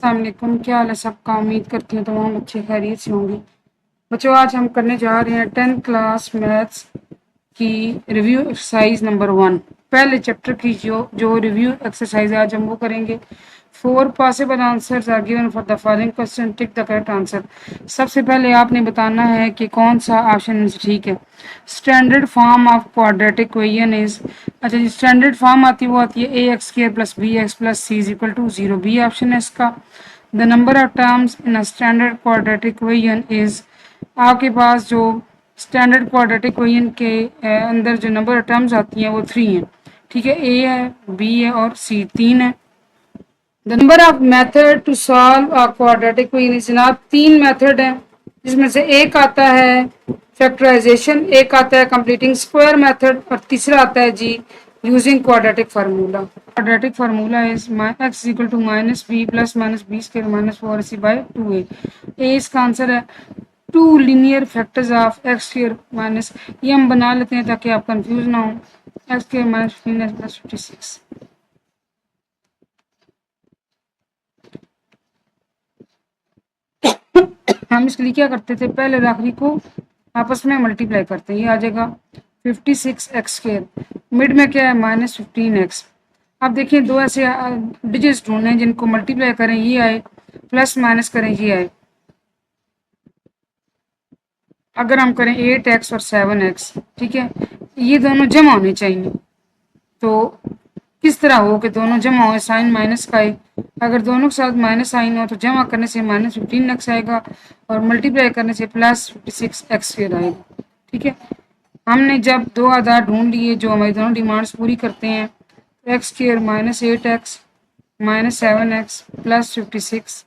अस्सलामुअलैकुम, क्या हाल है सबका। उम्मीद करती हूँ तमाम बच्चे खैरियत से होंगे। बच्चों, आज हम करने जा रहे हैं 10th क्लास मैथ्स की रिव्यू एक्सरसाइज नंबर 1। पहले चैप्टर की जो रिव्यू एक्सरसाइज है आज हम वो करेंगे। 4 possible answers are given for the following question, tick the correct answer. सबसे पहले आपने बताना है कि कौन सा ऑप्शन ठीक है। Standard form of quadratic equation is, अच्छा जी, स्टैंडर्ड फॉर्म आती है वो आती है a x square plus b x plus c is equal to 0, b option है इसका। The number of terms in a standard quadratic equation is, आपके पास जो स्टैंडर्ड क्वाड्रेटिक इक्वेशन के अंदर जो नंबर ऑफ टर्म्स आती हैं वो 3 हैं। ठीक है, ए है, बी है और सी 3 है। The number of method to solve a quadratic equation, जनाब 3 मेथड हैं, जिसमें से एक आता है फैक्टराइजेशन, एक आता है कंप्लीटिंग स्क्वायर मेथड और तीसरा आता है जी using quadratic formula. Quadratic formula is x equal to minus b plus minus b square minus 4ac by 2a। इसका आंसर है 2 linear factors of x square minus, ये हम बना लेते हैं ताकि आप कंफ्यूज ना हो, एक्स स्क्वायर माइनस 15 प्लस 56। हम इसके लिए क्या करते थे, पहले और आखिरी को आपस में मल्टीप्लाई करते हैं। ये आ जाएगा 56x स्क्वायर, मिड में क्या है माइनस 15x। अब देखिए दो ऐसे डिजिट्स ढूंढने हैं जिनको मल्टीप्लाई करें ये आए, प्लस माइनस करें ये आए। अगर हम करें 8x और 7x, ठीक है, ये दोनों जमा होने चाहिए। तो किस तरह हो कि दोनों जमा हो, साइन माइनस का है। अगर दोनों के साथ माइनस साइन हो तो जमा करने से माइनस 15x आएगा और मल्टीप्लाई करने से प्लस 56x स्क्वायर आएगा। ठीक है, हमने जब दो आधार ढूंढ लिए जो हमारी दोनों डिमांड्स पूरी करते हैं, x square minus 8x minus 7x plus 56।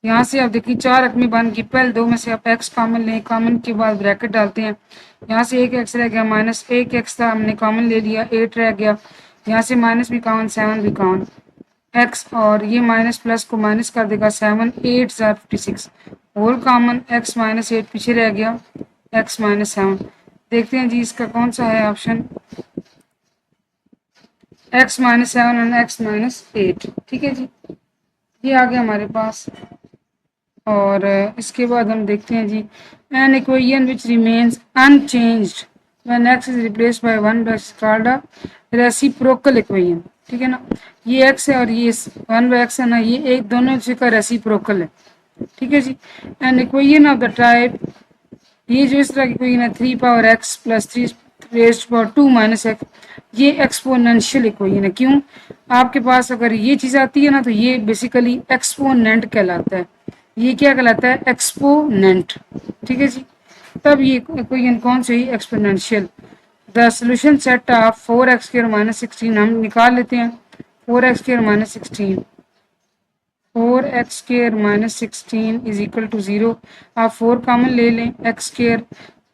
यहाँ से आप देखिए 4 रकमी बन गई। पहले दो में से आप x कॉमन लें, कॉमन के बाद ब्रैकेट डालते हैं। यहाँ से एक x रह गया, माइनस 1x था, हमने कॉमन ले लिया, 8 रह गया। यहाँ से माइनस भी कॉमन, 7 भी कॉमन, x और ये माइनस प्लस को माइनस कर देगा, 7 8 56 होल कॉमन, x माइनस 8 पीछे रह गया, x माइनस 7। देखते हैं जी इसका कौन सा है ऑप्शन, x माइनस 7 और x माइनस 8। ठीक है जी, ये आ गया हमारे पास। और इसके बाद हम देखते हैं जी, an equation which remains unchanged when x is replaced by 1 by called a reciprocal equation. ठीक है ना, ये x है और ये 1 बाय x है ना, ये एक दोनों का रेसिप्रोकल है। ठीक है जी, an equation of the type, ये जो इस तरह की इक्वेशन है 3 power x plus 3 raised power 2 minus x, ये एक्सपोनेंशियल इक्वेशन है। क्यों, आपके पास अगर ये चीज़ आती है ना तो ये बेसिकली एक्सपोनेंट कहलाता है। ये क्या कहलाता है, एक्सपोनेंट। ठीक है जी, तब ये इक्वेशन कौन सी, exponential. The solution set of 4x square minus 16 हम निकाल लेते हैं। 4x square minus 16, 4x square minus 16 is equal to 0। आप 4 कॉमन ले लें, x स्क्वायर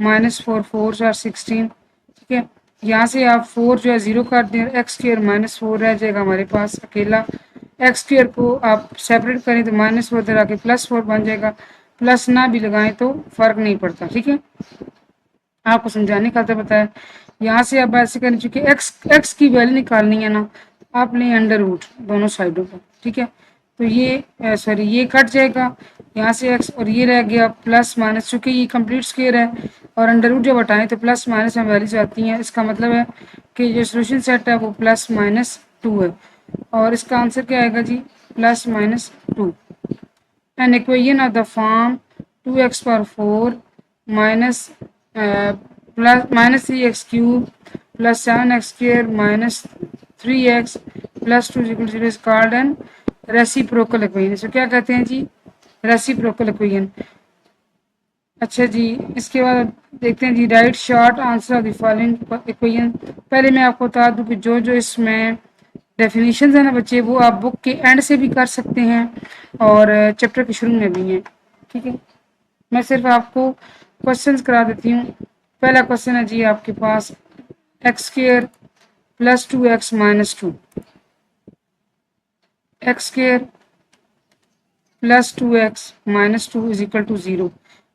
माइनस 4 4 और 16। ठीक है, यहाँ से आप 4 जो है 0 कर दें, x स्क्वायर माइनस 4 रह जाएगा हमारे पास अकेला। एक्स स्क्वायर को आप सेपरेट करें तो माइनस 4 आके प्लस 4 बन जाएगा, प्लस ना भी लगाएं तो फर्क नहीं पड़ता। ठीक है, आपको समझाने का पता है। यहाँ से आप ऐसे करें, चूंकि एक्स की वैल्यू निकालनी है ना, आप लें अंडर रूट दोनों साइडों पर। ठीक है, तो ये सॉरी ये कट जाएगा, यहाँ से एक्स और ये रह गया प्लस माइनस, चूंकि ये कंप्लीट स्क्वायर है और अंडर रूट जब हटाएं तो प्लस माइनस में वैल्यूज आती हैं। इसका मतलब है कि जो सोल्यूशन सेट है वो प्लस माइनस 2 है और इसका आंसर क्या आएगा जी, plus minus 2। An equation of the form 2x power 4 minus plus minus 3x cube plus 7x square minus 3x plus 2 0 is called an reciprocal equation. इसको क्या कहते हैं जी, रेसिप्रोकल इक्वेशन। अच्छा जी, इसके बाद देखते हैं जी, write short answer of the following equation. पहले मैं आपको बता दूं कि जो जो इसमें डेफिनेशन है ना बच्चे, वो आप बुक के एंड से भी कर सकते हैं और चैप्टर के शुरू में भी हैं। ठीक है, मैं सिर्फ आपको क्वेश्चंस करा देती हूँ। पहला क्वेश्चन है जी आपके पास, x square plus 2x minus 2, x square plus 2x minus 2 is equal to 0।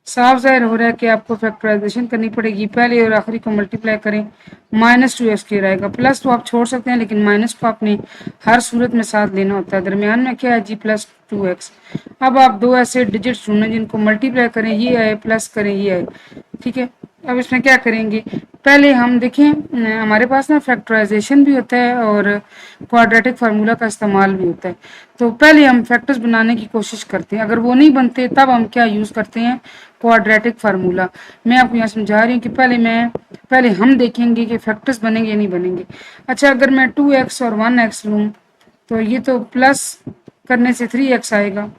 साफ जाहिर हो रहा है कि आपको फैक्टराइजेशन करनी पड़ेगी, पहले और आखिरी को मल्टीप्लाई करें, -2x आएगा। प्लस तो आप छोड़ सकते हैं लेकिन माइनस को आपने हर सूरत में साथ लेना होता है। दरमियान में क्या है जी, +2x। अब आप दो ऐसे डिजिट्स ढूंढें जिनको मल्टीप्लाई करें, ये आए, प्लस करें, ये आए, ठीक है। अब इसमें क्या करेंगे, पहले हम देखें हमारे पास ना फैक्टराइजेशन भी होता है और क्वाड्रेटिक फार्मूला का इस्तेमाल भी होता है। तो पहले हम फैक्टर्स बनाने की कोशिश करते हैं, अगर वो नहीं बनते तब हम क्या यूज़ करते हैं, क्वाड्रेटिक फार्मूला। मैं आपको यहाँ समझा रही हूँ कि पहले हम देखेंगे कि फैक्टर्स बनेंगे या नहीं बनेंगे। अच्छा, अगर मैं 2x और 1x लूँ तो ये तो प्लस करने से 3x आएगा,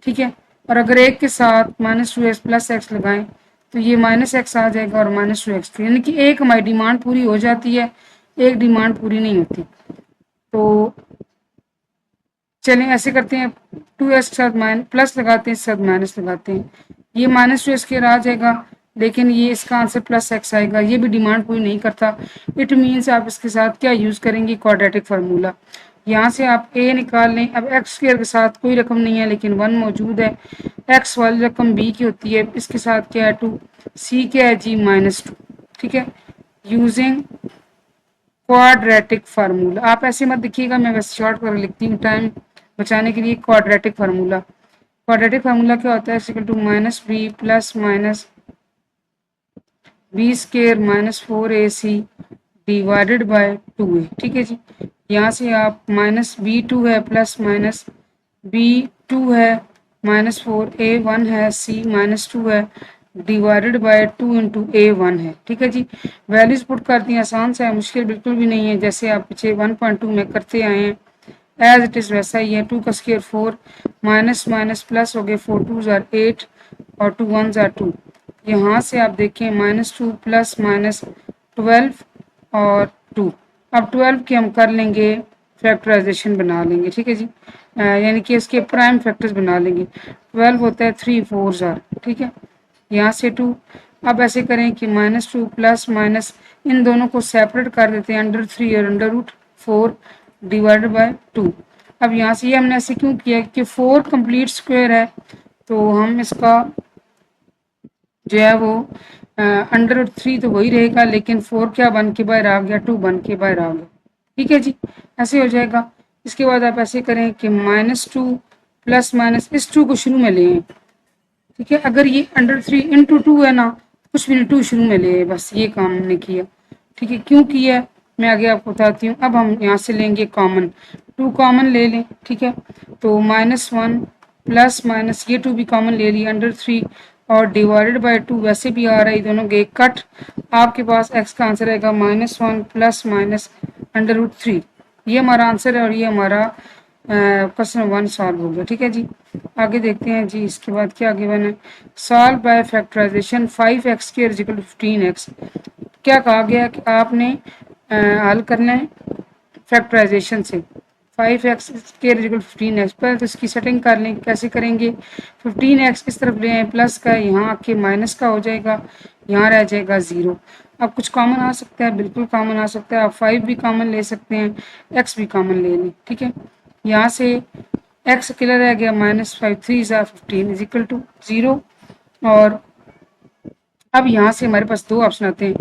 ठीक है। और अगर एक के साथ -2x प्लस x लगाएं तो ये -x आ जाएगा और -2x, यानी कि एक हमारी डिमांड पूरी हो जाती है, एक डिमांड पूरी नहीं होती। तो चलें ऐसे करते हैं, 2x के साथ प्लस लगाते हैं, इसके साथ माइनस लगाते हैं, ये -2x आ जाएगा, लेकिन ये इसका आंसर +x आएगा, ये भी डिमांड पूरी नहीं करता। इट मीन्स आप इसके साथ क्या यूज़ करेंगे, क्वाड्रेटिक फार्मूला। यहाँ से आप a निकाल लें। अब x² के साथ कोई रकम नहीं है लेकिन 1 मौजूद है, x वाली रकम b की होती है, इसके साथ क्या है 2, c क्या है जी -2, ठीक है। यूजिंग क्वाड्रेटिक फार्मूला, आप ऐसे मत देखिएगा, मैं बस शॉर्ट कर लिखती हूँ टाइम बचाने के लिए। क्वाड्रेटिक फार्मूला, क्वाड्रेटिक फार्मूला क्या होता है, equal to -b plus -b² -4ac divided by 2a, ठीक है जी। यहाँ से आप -b2 है प्लस -b2 है -4a1 है c -2 है डिवाइडेड बाय 2 इंटू a1 है, ठीक है जी। वैल्यूज पुट कर दी, आसान सा है, मुश्किल बिल्कुल भी नहीं है, जैसे आप पीछे 1.2 में करते आए हैं एज इट इज़ वैसा ही है। 2 का स्क्वायर 4, माइनस माइनस प्लस हो गए, 4 2 ज़ार 8 और 2 1 ज़ार 2। यहाँ से आप देखें -2 प्लस -12 और 2। अब 12 के हम कर लेंगे फैक्टराइजेशन बना लेंगे, ठीक है जी, यानी कि इसके प्राइम फैक्टर्स बना लेंगे। 12 होता है 3 4 ज़ार, ठीक है, यहाँ से 2। अब ऐसे करें कि -2 प्लस माइनस इन दोनों को सेपरेट कर देते हैं, √3 और √4 डिवाइडेड बाय 2। अब यहाँ से ये हमने ऐसे क्यों किया कि 4 कंप्लीट स्क्वायर है, तो हम इसका जो है वो √3 तो वही रहेगा, लेकिन 4 क्या बन के बाहर आ गया, 2 बन के बाहर आ गया, ठीक है जी, ऐसे हो जाएगा। इसके बाद आप ऐसे करें कि -2 प्लस माइनस इस 2 को शुरू में लें, ठीक है। अगर ये √3 इंटू 2 है ना, कुछ भी नहीं, 2 शुरू में ले, बस ये काम हमने किया, ठीक है। क्यों किया मैं आगे आपको बताती हूँ। अब हम यहाँ से लेंगे कॉमन, 2 कॉमन ले लें, ठीक है। तो -1 प्लस माइनस ये 2 भी कॉमन ले लिया, √3 और डिवाइडेड बाय 2 वैसे भी आ रहा है, दोनों गए कट। आपके पास x का आंसर आएगा -1 प्लस माइनस √3, ये हमारा आंसर है और ये हमारा क्वेश्चन 1 सॉल्व हो गया, ठीक है जी। आगे देखते हैं जी, इसके बाद क्या गिवन है, solve by factorization 5x² equal to 15x। क्या कहा गया कि आपने हल करना है फैक्टराइजेशन से 5x² इक्वल टू 15x पर, तो इसकी सेटिंग कर लें। कैसे करेंगे, 15x इस तरफ ले आए, प्लस का यहाँ आके माइनस का हो जाएगा, यहाँ रह जाएगा 0। अब कुछ कॉमन आ सकता है, बिल्कुल कॉमन आ सकता है, आप 5 भी कॉमन ले सकते हैं, x भी कॉमन ले लें, ठीक है। यहाँ से x अकेला रह गया, -5 3 ज़ार 15 इज इक्वल टू 0। और अब यहाँ से हमारे पास दो ऑप्शन आते हैं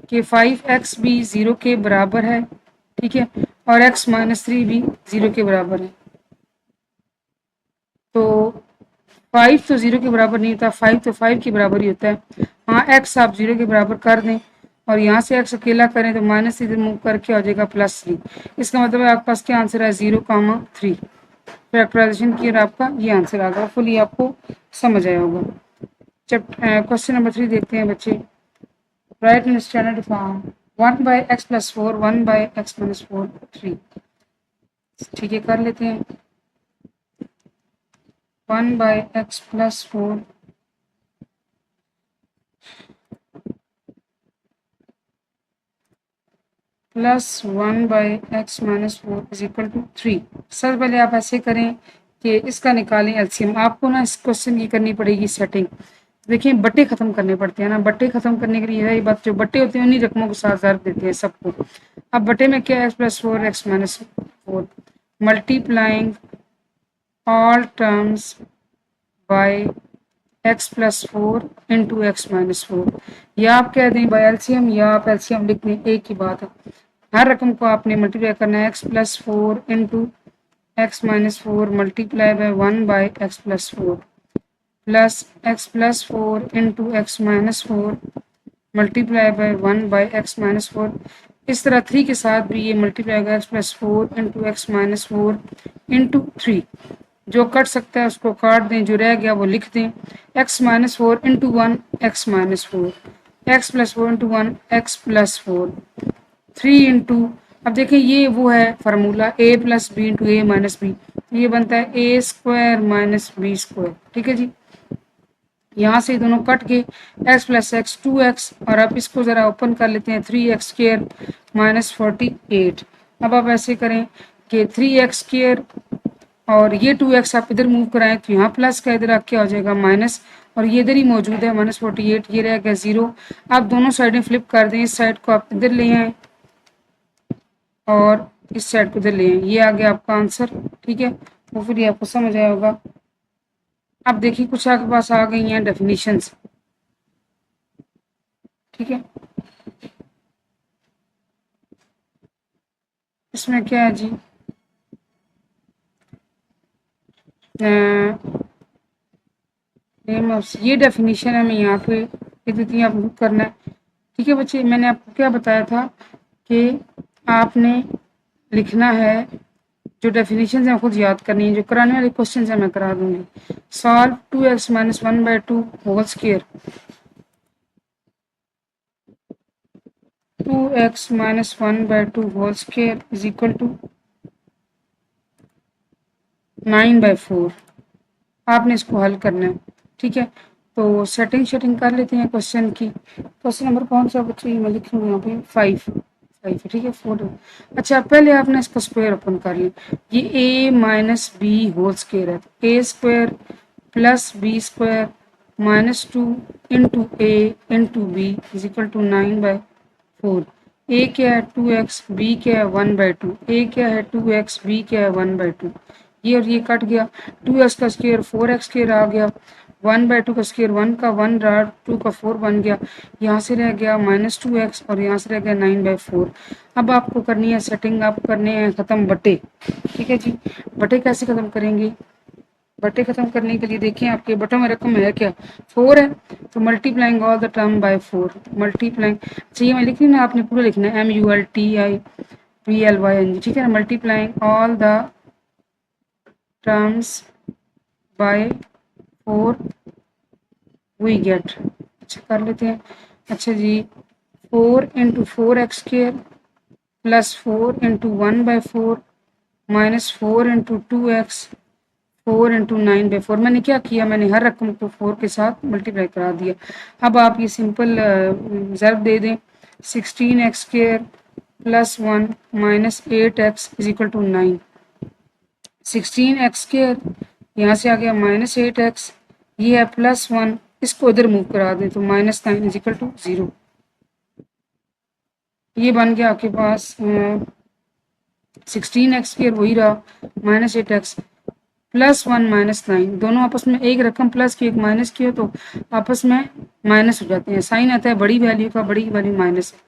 कि 5x भी 0 के बराबर है, ठीक है, और x -3 भी 0 के बराबर है। तो 5 तो 0 के बराबर नहीं होता, 5 तो 5 के बराबर ही होता है। हाँ, x आप 0 के बराबर कर दें और यहाँ से x अकेला करें तो माइनस इधर मूव करके हो जाएगा +3। इसका मतलब है आपके पास क्या आंसर है, 0,3। फैक्टराइजेशन किया आपका ये आंसर आ गया, फुली आपको समझ आया होगा। क्वेश्चन नंबर 3 देखते हैं बच्चे। Right in standard form 1/x + 4 1/x - 4 3, ठीक है, कर लेते हैं। 1/x + 4 plus 1/x - 4 is equal to 3। सबसे पहले आप ऐसे करें कि इसका निकालें एलसीएम। आपको ना इस क्वेश्चन की करनी पड़ेगी सेटिंग। देखिए बट्टे खत्म करने पड़ते हैं ना, बट्टे खत्म करने के लिए यही बात, जो बट्टे होते हैं उन्हीं रकमों को साथ ज़ार देते हैं सबको। अब बट्टे में क्या है, x + 4 x - 4 multiplying all terms by x plus 4 into x minus 4, या आप कह दें बाय एलसीएम या आप एलसीएम लिख दें, एक ही बात है। हर रकम को आपने मल्टीप्लाई करना है, x plus 4 into x minus 4 multiply by 1 by x plus 4 plus x plus 4 into x minus 4 multiply by 1 by x minus 4। इस तरह 3 के साथ भी ये मल्टीप्लाई होगा, x plus 4 into x minus 4 into 3। जो कट सकता है उसको काट दें, जो रह गया वो लिख दें, x minus 4 into 1 x minus 4 x plus 4 into 1 x plus 4 3 into, अब देखें ये वो है फार्मूला ए प्लस बी इंटू ए माइनस बी, ये बनता है ए स्क्वायर माइनस बी स्क्वायर। ठीक है जी, यहाँ से दोनों कट के x प्लस एक्स 2x, और अब इसको ज़रा ओपन कर लेते हैं, 3x स्क्र माइनस 48। अब आप ऐसे करें कि 3x स्क्र और ये 2x आप इधर मूव कराएं तो यहाँ प्लस का इधर क्या हो जाएगा माइनस, और ये इधर ही मौजूद है माइनस 48, ये रह गया 0। आप दोनों साइडें फ्लिप कर दें, इस साइड को आप इधर ले आएँ और इस साइड को इधर ले आएँ, ये आ गया आपका आंसर। ठीक है, तो फिर ये आपको समझ आया होगा। अब देखिए कुछ आपके पास आ गई हैं डेफिनेशंस। ठीक है, इसमें क्या है जी, ये डेफिनेशन है, मैं यहाँ पे इतनी आप बुक करना है। ठीक है बच्चे, मैंने आपको क्या बताया था कि आपने लिखना है, जो डेफिनेशन है खुद याद करनी है, जो कराने वाले क्वेश्चन है मैं करा दूंगी। Solve 2x minus 1/2 whole square, 2x minus 1/2 whole square is equal to 9/4। आपने इसको हल करना है। ठीक है, तो सेटिंग कर लेते हैं क्वेश्चन की। क्वेश्चन नंबर कौन सा बच्चे, मैं लिख लूँ यहाँ पे 5 है। ठीक है, 4। अच्छा, पहले आपने इसका स्क्वायर ओपन कर लिया, ये a minus B whole square है, तो a square plus B square minus 2 into A into B is equal to 9/4। a क्या है 2x, b क्या है 1/2, a क्या है 2x, b क्या है 1/2। ये और ये कट गया, 2x का स्क्वायर 4x स्क्वायर आ गया, 1/2 का स्क्वायर 1 का 1 रहा, 2 का 4 बन गया, यहाँ से रह गया माइनस 2x और यहाँ से रह गया 9/4। अब आपको करनी है सेटिंग, आप करने हैं ख़त्म बटे। ठीक है जी, बटे कैसे ख़त्म करेंगे, बटे ख़त्म करने के लिए देखें आपके बटों में रकम है क्या 4 है, तो multiplying all the term by 4, multiplying, चाहिए मैं लिख रही ना, आपने पूरा लिखना है MULTIPLYNG। ठीक है ना, multiplying all the terms by 4 we get. अच्छा कर लेते हैं। अच्छा जी, 4 into 4x square plus 4 into 1/4 minus 4 into 2x 4 into 9/4। मैंने क्या किया, मैंने हर रकम को 4 के साथ मल्टीप्लाई करा दिया। अब आप ये सिंपल ज़रब दे दें, 16x square plus 1 minus 8x is equal to 9। 16x square यहाँ से आ गया माइनस 8x, ये है प्लस 1, इसको इधर मूव करा दें तो माइनस 9 इज इक्वल टू 0। ये बन गया आपके पास 16x स्क्र वही रहा माइनस 8x प्लस 1 माइनस 9, दोनों आपस में एक रकम प्लस की एक माइनस की हो तो आपस में माइनस हो जाते हैं, साइन आता है बड़ी वैल्यू का, बड़ी वैल्यू माइनस है।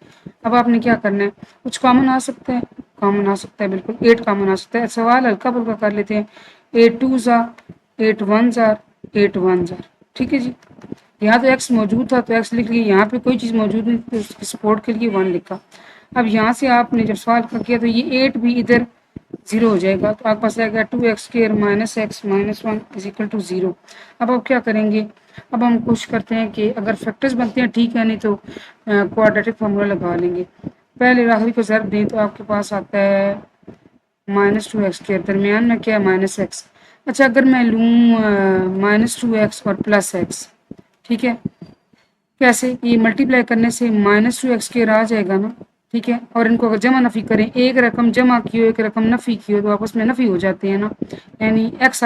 अब आपने क्या करना है, कुछ कॉमन आ सकता है, कॉमन आ सकता है बिल्कुल 8 कॉमन आ सकता है। सवाल हल्का फुल्का कर लेते हैं, 8 2s 8 1s 8 1s। ठीक है जी, यहाँ तो x मौजूद था तो x लिख लिया, यहाँ पे कोई चीज़ मौजूद नहीं तो उसकी सपोर्ट के लिए 1 लिखा। अब यहाँ से आपने जब सवाल का किया तो ये 8 भी इधर 0 हो जाएगा, तो आपके पास आएगा 2x square minus x minus 1 is equal to 0। अब आप क्या करेंगे, अब हम कोशिश करते हैं कि अगर फैक्टर्स बनते हैं ठीक है, नहीं तो क्वाड्रेटिक फार्मूला लगा लेंगे। पहले आखिरी को ज़रब दें तो आपके पास आता है माइनस 2x स्क्र, दरमियान में क्या है माइनस x। अच्छा, अगर मैं लूँ माइनस 2x और प्लस x, ठीक है, कैसे, ये मल्टीप्लाई करने से माइनस 2x स्क्र आ जाएगा ना। ठीक है, और इनको अगर जमा नफ़ी करें, एक रकम जमा की हो एक रकम नफ़ी की हो तो आपस में नफ़ी हो जाते हैं ना, यानी x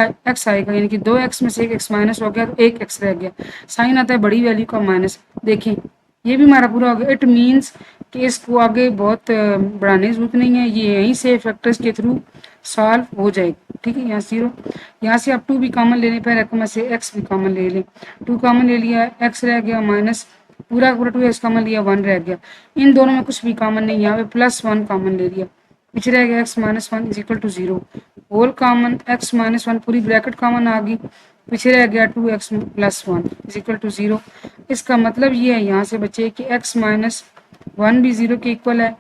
आएगा, यानी कि 2x में से एक x माइनस हो गया तो एक x रह गया, साइन आता है बड़ी वैल्यू का माइनस। देखें ये भी हमारा पूरा हो गया। इट मीन्स कि इसको आगे बहुत बढ़ाने की जरूरत नहीं है, ये यहीं से फैक्टर्स के थ्रू सॉल्व हो जाएगी। ठीक है, यहाँ 0, यहाँ से आप 2 भी कॉमन ले लें, फिर रकम में से x भी कॉमन ले लें। 2 कॉमन ले लिया, x रह गया माइनस पूरा पूरा 2x कॉमन लिया, 1 रह गया। इन दोनों में कुछ भी कॉमन नहीं, यहाँ पे +1 कॉमन ले लिया, पीछे रह गया x minus 1 is equal to 0। Whole common x minus 1 पूरी ब्रैकेट कॉमन आ गई, पीछे रह गया 2x plus 1 is equal to 0। इसका मतलब ये है यहाँ से बचे कि x माइनस 1 भी 0 के इक्वल है,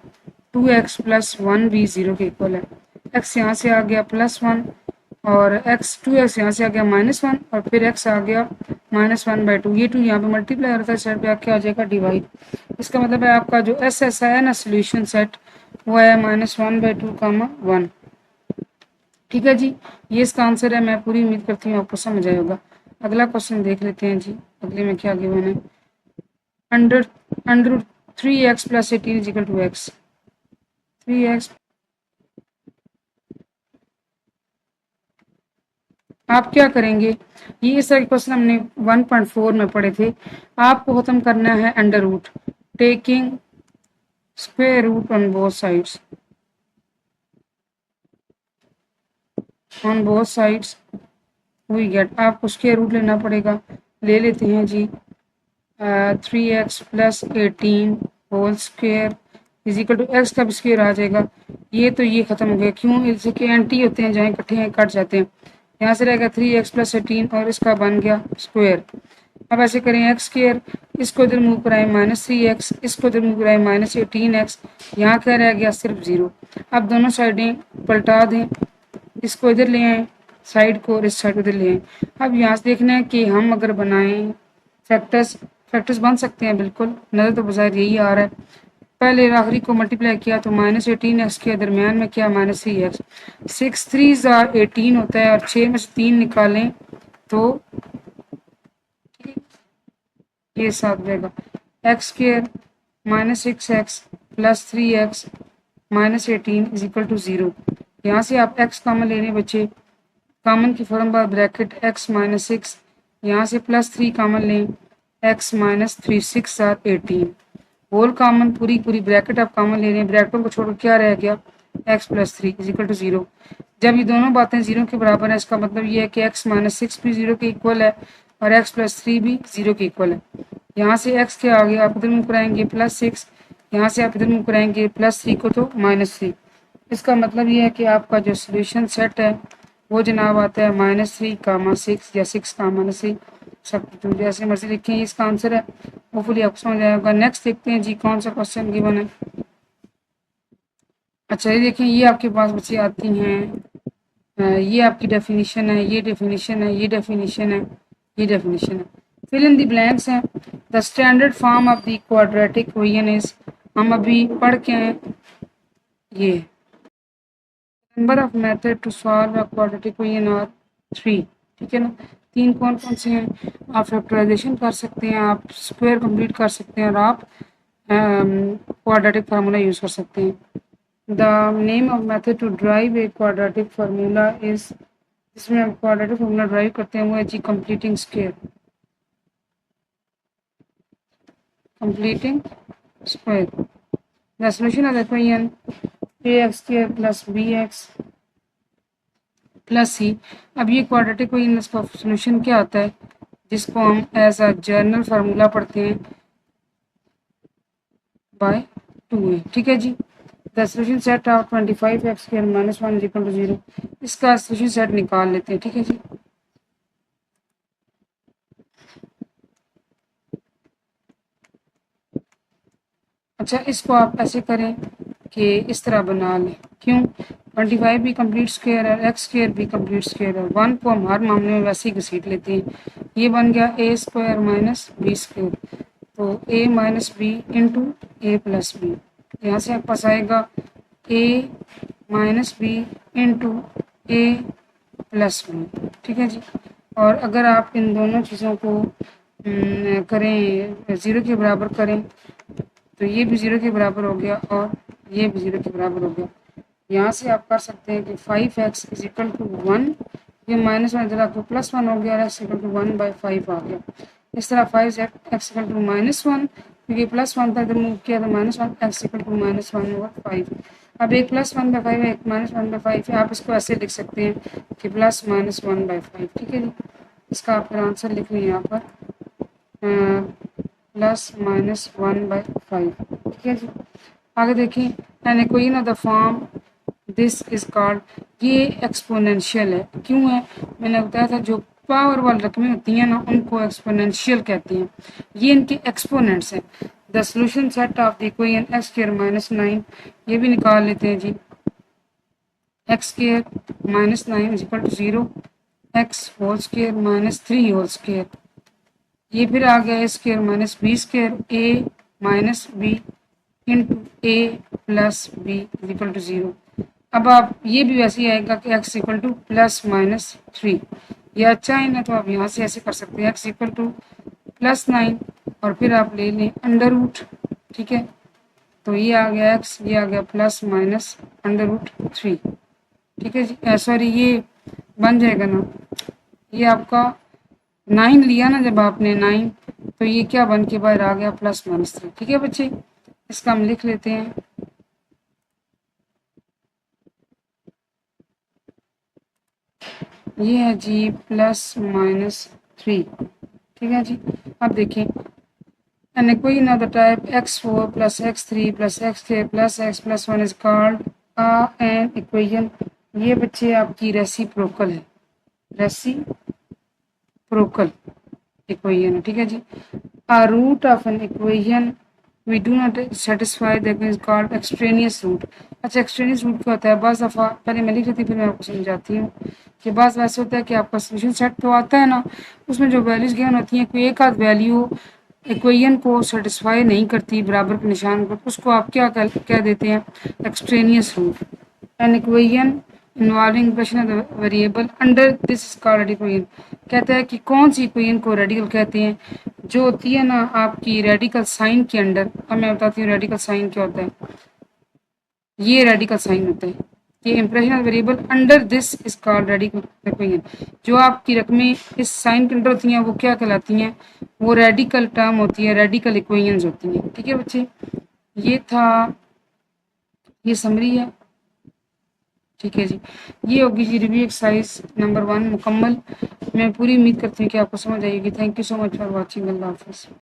2x प्लस 1 भी 0 के इक्वल है। x यहाँ से आ गया +1 और x यहाँ से आ गया -1 और फिर x आ गया -1/2। ये 2 यहाँ पे मल्टीप्लाई होता है, साइड पे आके आ जाएगा डिवाइड। इसका मतलब है आपका जो एस है ना सोल्यूशन सेट, वो है -1/2, 1। ठीक है जी, ये इसका आंसर है। मैं पूरी उम्मीद करती हूँ आपको समझ आया होगा। अगला क्वेश्चन देख लेते हैं जी। अगले में क्या गिवन है, under 3x + 18 is equal to x। 3x आप क्या करेंगे, ये इस तरह के क्वेश्चन हमने 1.4 में पढ़े थे। आपको खत्म करना है under root, taking square root on both sides, on both sides we get. आपको स्क्वायर रूट लेना पड़ेगा, ले लेते हैं जी। 3x + 18 whole square is equal to x का भी स्क्वायर आ जाएगा। ये तो ये खत्म हो गया, क्यों, इससे के एंटी होते हैं, जहाँ इकट्ठे हैं कट जाते हैं। यहाँ से रहेगा 3x + 18 और इसका बन गया स्क्वायर। अब ऐसे करें x स्क्वायर, इसको इधर मूव कराएं -3x, इसको इधर मूव कराएं -18x, यहाँ क्या रह गया सिर्फ 0। अब दोनों साइडें पलटा दें, इसको इधर ले आएँ साइड को और इस साइड को इधर ले आएँ। अब यहाँ से देखना है कि हम अगर बनाएं फैक्टर्स बन सकते हैं, बिल्कुल नज़र तो बाज़ाहिर यही आ रहा है। पहले आखिरी को मल्टीप्लाई किया तो -18x के दरमियान में क्या -3x, 6 3 18 होता है और 6 में से 3 निकालें तो ये 7 रहेगा। x square -6x + 3x -18 is equal to 0। यहाँ से आप x कॉमन ले लें बच्चे, कॉमन की फॉर्म बाद ब्रैकेट x - 6, यहाँ से +3 कॉमन लें, x - 3 6 18 होल कॉमन, पूरी पूरी ब्रैकेट आप कॉमन ले रहे हैं, ब्रैकेटों को छोड़कर क्या रह गया x + 3 इज इक्वल टू 0। जब ये दोनों बातें 0 के बराबर है, इसका मतलब ये है कि x - 6 भी 0 के इक्वल है और x + 3 भी 0 के इक्वल है। यहाँ से x के आगे आप इधर मूव कराएंगे +6, यहाँ से आप इधर मूव कराएंगे +3 को तो -3। इसका मतलब ये है कि आपका जो सोल्यूशन सेट है वो जनाब आता है -3, 6 या 6, -3, सब जो जैसे मर्जी लिखें, इसका आंसर है। होपफुली आपको समझ आएगा। नेक्स्ट देखते हैं जी कौन सा क्वेश्चन गिवन है। अच्छा ये देखें, ये आपके पास बच्चे आती हैं, ये आपकी डेफिनेशन है, ये डेफिनेशन है, ये डेफिनेशन है, ये डेफिनेशन है। फिल इन द ब्लैंक्स हैं। The standard form of the quadratic equation is, हम अभी पढ़ के हैं, ये number of method to solve a quadratic equation are 3। ठीक है ना, 3 कौन कौन से हैं, आप फैक्टराइजेशन कर सकते हैं, आप स्क्वायर कंप्लीट कर सकते हैं और आप क्वाड्रेटिक फार्मूला यूज़ कर सकते हैं। The name of method to derive a quadratic formula is, जिसमें हम क्वाड्रेटिक फार्मूला ड्राइव करते हैं वो है जी completing square, completing square. The solution of the equation ax² + bx + c। अब ये क्वाड्रेटिक इक्वेशन, इसका सॉल्यूशन क्या आता है, जिसको हम एज अ जनरल फार्मूला पढ़ते हैं बाय 2a। ठीक है जी। The solution set of 25x² - 1 is equal to 0। इसका सॉल्यूशन सेट निकाल लेते हैं। ठीक है जी। अच्छा इसको आप ऐसे करें कि इस तरह बना लें, क्यों, 25 भी कंप्लीट स्क्वायर है, x² भी कंप्लीट स्क्वायर है, 1 को हम हर मामले में वैसे ही घसीट लेते हैं। ये बन गया a² - b², तो a - b into a + b। यहाँ से आपके पास आएगा a - b into a + b। ठीक है जी। और अगर आप इन दोनों चीज़ों को करें 0 के बराबर करें तो ये भी 0 के बराबर हो गया और ये भी 0 के बराबर हो गया। यहाँ से आप कर सकते हैं कि 5x इज इक्वल टू 1, ये -1 इधर आपको +1 हो गया और x इक्वल टू 1/5 आ गया। इस तरह 5x इक्वल टू -1, क्योंकि +1 था इधर मूव किया तो -1, x इक्वल टू -1/5। अब एक +1/5 है, एक -1/5 है, आप इसको ऐसे लिख सकते हैं कि +-1/5, ठीक है जी। इसका आप फिर आंसर लिख लें यहाँ पर +-1/5, ठीक है जी। आगे देखिए, N equation of the form this is called, ये एक्सपोनेंशियल है, क्यों है? मैंने बताया था जो पावर वाली रकमें होती हैं ना उनको एक्सपोनेंशियल कहते हैं, ये इनके एक्सपोनेंट्स हैं। The solution set of the equation x²-9, ये भी निकाल लेते हैं जी। x² -9 = 0, x² -3 ये फिर आ गया a² - b² a - b into a plus b = 0। अब आप ये भी वैसे ही आएगा कि x = +-3, ये अच्छा है ना, तो आप यहाँ से ऐसे कर सकते हैं x = +9 और फिर आप ले लें अंडर रूट, ठीक है। तो ये आ गया x, ये आ गया +-√3, ठीक है जी। सॉरी, ये बन जाएगा ना, ये आपका 9 लिया ना जब आपने 9, तो ये क्या बन के बाहर आ गया +-3, ठीक है बच्चे। इसका हम लिख लेते हैं, ये है जी +-3, ठीक है जी। अब देखें, N equation of the type x4 + x3 + xk + x + 1 is called an equation, ये बच्चे आपकी रेसिप्रोकल है, रेसिप्रोकल इक्वेशन है, ठीक है जी। A root of an equation we do not satisfy the equation is called extraneous root। अच्छा, extraneous root क्या होता है? बस दफ़ा पहले मैं लिख लेती फिर मैं आपको समझाती हूँ कि बस वैसे होता है कि आपका सोल्यूशन सेट तो आता है ना, उसमें जो वैल्यूज़ गिवन होती हैं, कोई एक आध वैल्यू इक्वेशन को सेटिस्फाई नहीं करती बराबर के निशान पर, उसको आप क्या कह देते हैं? Extraneous root. An equation involving प्रश्न variable under this is called radical, कहता है कि कौन सी इक्वेशन को रेडिकल कहते हैं, जो होती है ना आपकी रेडिकल साइन के अंडर। अब मैं बताती हूँ रेडिकल साइन क्या होता है। ये रेडिकल साइन होता है कि impression of variable under this is called radical equation. जो आपकी रकमें इस साइन के अंडर होती हैं वो क्या कहलाती हैं? वो रेडिकल टर्म होती है, रेडिकल इक्वेशंस होती हैं, ठीक है बच्चे। ये था, ये समरी है, ठीक है जी। ये होगी जी रिव्यू एक्सरसाइज नंबर 1 मुकम्मल। मैं पूरी उम्मीद करती हूँ कि आपको समझ आएगी। Thank you so much for watching. अल्लाह हाफ़िज़।